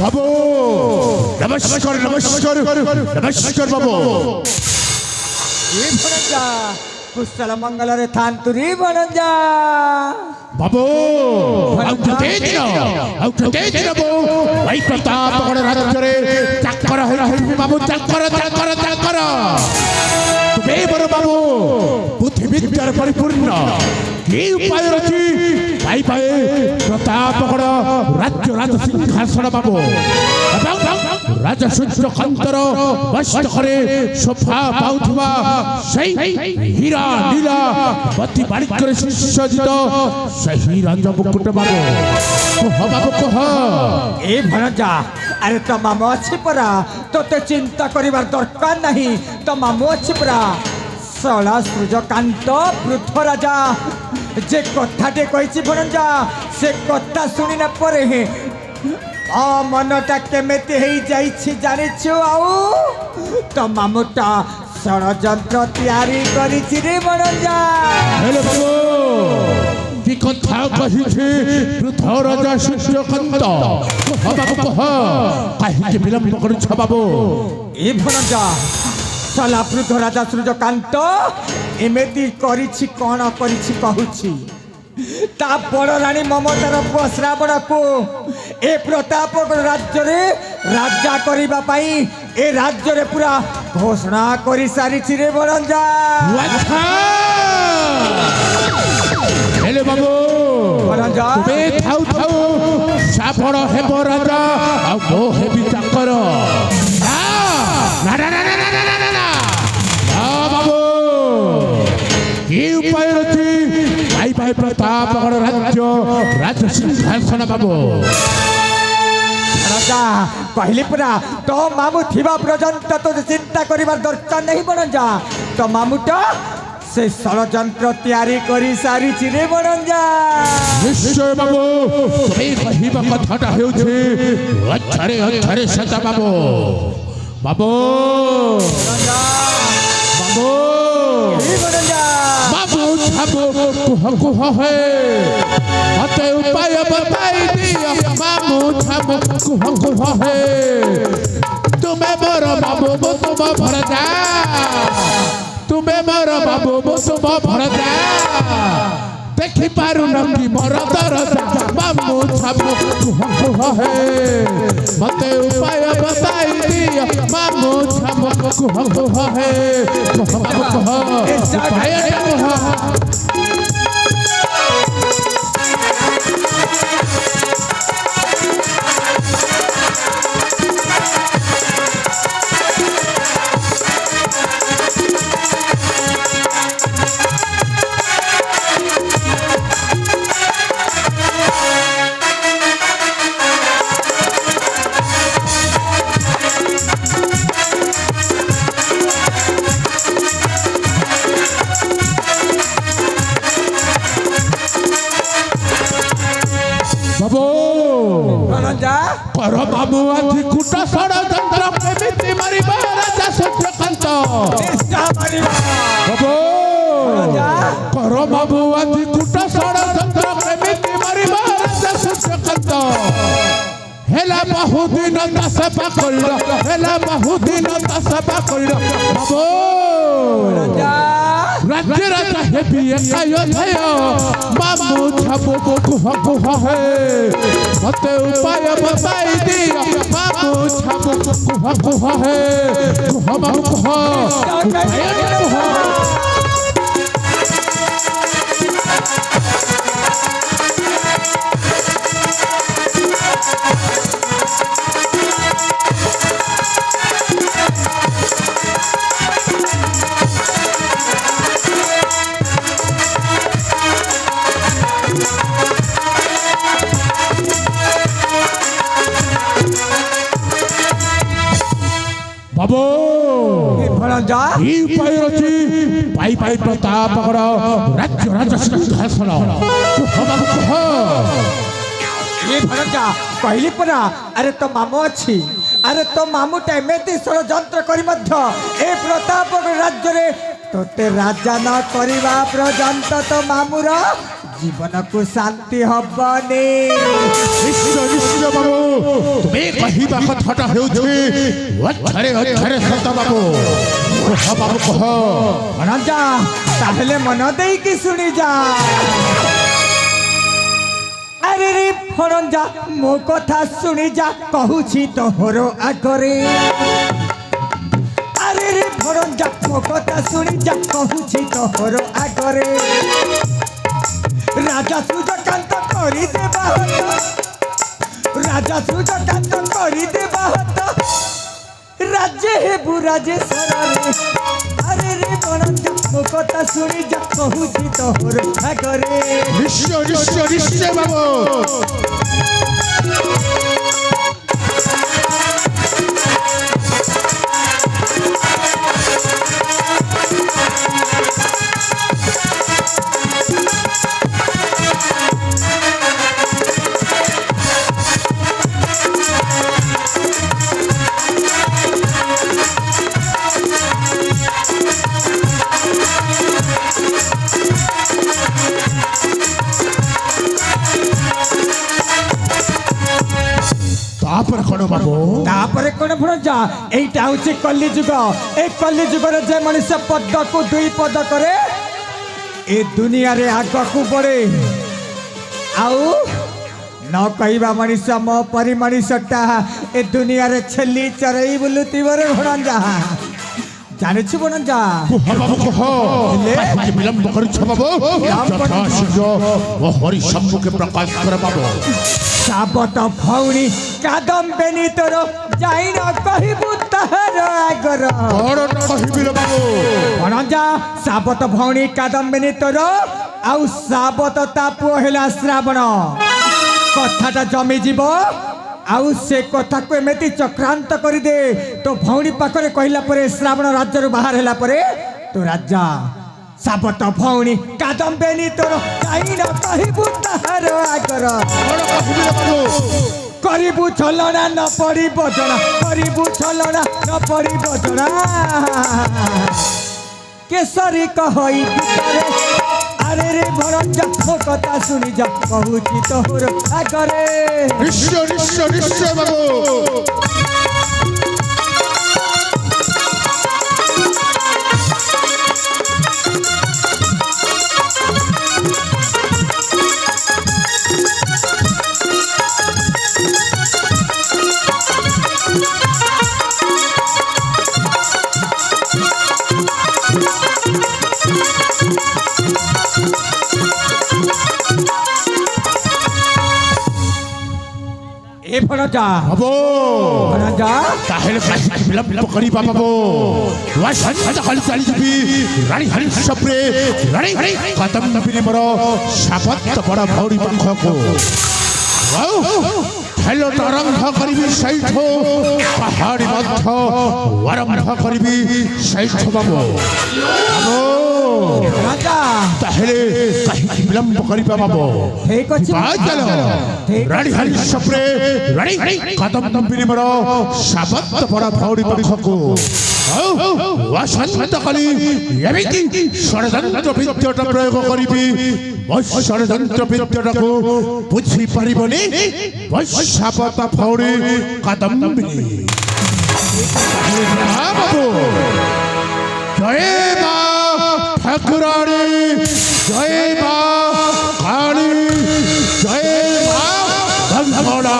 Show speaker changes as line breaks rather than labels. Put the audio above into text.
বাবু নমস্কার নমস্কার নমস্কার বাবু
ए भणजा कुशल मंगल रे थान तुरी भणजा
बाबू तेज बाबू भाई प्रताप राज्य चाकर बाबू चाकर चाकर चाकर तुमे बड़ बाबू बुद्धि विद्यार परिपूर्ण कि उपाय रही पाई पाए प्रताप राज्य राज सिंहासन बाबू राजा सूर्यकांतर मस्तकरे शोभा पाउथबा हीरा नीला बत्ती बाणिज्य सुसज्जित सही राजा मुकुट बाबू कह बाबू कह
ए भणजा अरे तो मामो अच्छी परा तो ते चिंता करिवार दरकार नहीं तो मामो अच्छी परा सला सूर्यकांत पृथ्व राजा जे कथाटे कहिछि भणजा से कथा सुनिना परे हे आ मनटा केमेते हेई जाइछि जानिछु आउ तो मामुटा षड़यंत्र तैयारी करिछि रे भणजा
हेलो बाबू की कथा कहिछि पृथ्व राजा सूर्यकांत कह बाबू कह काहे विलंब करुछ बाबू
ए भणजा सला पृथ्व राजा सूर्यकांत एमेती करिछि कोन करिछि कहूछि ता बड़ रानी ममतार पुआ श्रावण को ए प्रतापगढ़ राज्य रे राजा करिबा पाई ए राज्य रे पूरा घोषणा करि सारिछि रे भणजा
हेलो बाबू
भणजा
बे थाउ थाउ श्रावण हेब राजा आ मो हेबी चाकर ना ना ना ना ना ना ना ना बाबू की उपाय रही भाई भाई प्रतापगढ़ राज्य राज्य सिंहासन बाबू
भणजा कहली पूरा तो मामू थिबा पर्यंत तो चिंता करिबार दरकार नहीं भणजा तो मामूटा से षड़यंत्र तैयारी करि सारिछि रे भणजा
निश्चय बाबू तुम्हें कहिबा कथाटा हेउछि अक्षरे अक्षरे सता बाबू बाबू बाबू
ए भणजा
बाबू छाबू कुह कुह है मते उपाय बताई दियो बाबू छाबू कुह कुह है तुम्हें मोर बाबू तुम भरजा तुम्हें मोर बाबू तुम भरजा देखि पारु न कि मोर दरजा बाबू छाबू कुह कुह है मते उपाय बताई दियो बाबू छाबू कुह कुह है कुह कुह उपाय कुह कर बाबू अति कुट षड़यंत्र केमिति मारिबा राजा सूर्यकांत बाबू कर बाबू अति कुट षड़यंत्र केमिति मारिबा राजा सूर्यकांत हेला बहुदिन दशपा करिल हेला बहुदिन दशपा करिल बाबू राज्य राजा हेबी एकाय थय बाबू छाबू कुह कुह है मते उपाय बताई दियो बाबू छाबू कुह कुह है कुह बाबू कुह उपाय कुह बाबू
भणजा
ई उपाय रही पाई पाई प्रतापगढ़ राज्य राजा सिंहासन कुह बाबू कुह
ये भणजा कहली परा अरे तो मामू अच्छी अरे तो मामू एमती षड़यंत्र करी मध्य ए प्रतापगढ़ राज्य रे तोते राजा न करवा पर्यंत तो मामूर जीवन को शांति हबनी
निश्चय निश्चय बाबू तुम्हें कहिबा कथाटा हेउछि अक्षरे सत बाबू कह बाबू कह
भणजा ताहले मन देई कि सुनी जा अरे रे भणजा मो कथा सुनी जा कहूछि तोहरो आगरे अरे रे भणजा मो कथा सुनी जा कहूछि तोहरो आगरे राजा सूर्यकांत करी देबा राजा सूर्यकांत करी देबा राज्य हे बुराजेश्वर रे अरे रे भणजा मो कथा सुनी जा कहूछि तोहरो आगरे
निश्चय निश्चय निश्चय बाबू
तापर कौन भणजा एटा होछि कली जुग ए कली जुग रे जे मनुष्य पद को दुई पद करे ए दुनिया रे आग को बढ़े आउ न कहवा मनुष्य मो परि मनुष्यटा ए दुनिया रे छेली चरई बुलुती बरे भणजा जाने छु भणजा
बाबू कह विलंब करू छ बाबू यथा शीघ्र ओ हरि सम्मुखे प्रकाश कर बाबू
साबत भौणी कादम्बिनी तोर जाइन कहबू तहर आगर
बड़ कहिबि रे बाबू
भणजा साबत भौणी कादम्बिनी तोर आउ साबत ता पुओ हेला श्रावण कथाटा जमी जीव आउ से कथा को एमती चक्रांत कर दे तो भौणी पाखरे कहला परे श्रावण राज्य बाहर हेला परे तो राजा साबत भौणी कादम्बिनी तोर जाइन कहबू तहर आगर
बड़ कहिबि रे बाबू
करिबू छलना न पड़ी बजना करिबू छलना न पड़ी बजना केसरी कहई बिचारे अरे रे भणजा मो कथा सुनी जा कहूछि तोहर आगरे
निश्चय निश्चय निश्चय बाबू
ए भणजा
बाबू
भणजा
ताहेले काहे विलंब करी बाबू वा संत हल चली जबी रानी हरि सप्रे रानी कदम नबिने मोर सापत बड़ भौरी पंख को वाओ हेलो तरंग करिबी सैठ पहाड़ी मध्य वरंभ करिबी सैठ बाबू बाबू
राजा
ताहेले काहे विलंब करी बाबू
ठीक अछि
चलो रानी हरि सप्रे रानी कदम नबिने मोर सापत बड़ भौरी पंख को वसंत कली एमिति षड़यंत्र विद्याटा प्रयोग करिबी षड़यंत्र विद्याटा को बुझी परिबनी सापत भौरी कादम्बिनी बाबू जय मां ठाकुरानी जय मां काली जय मां गंगोड़ा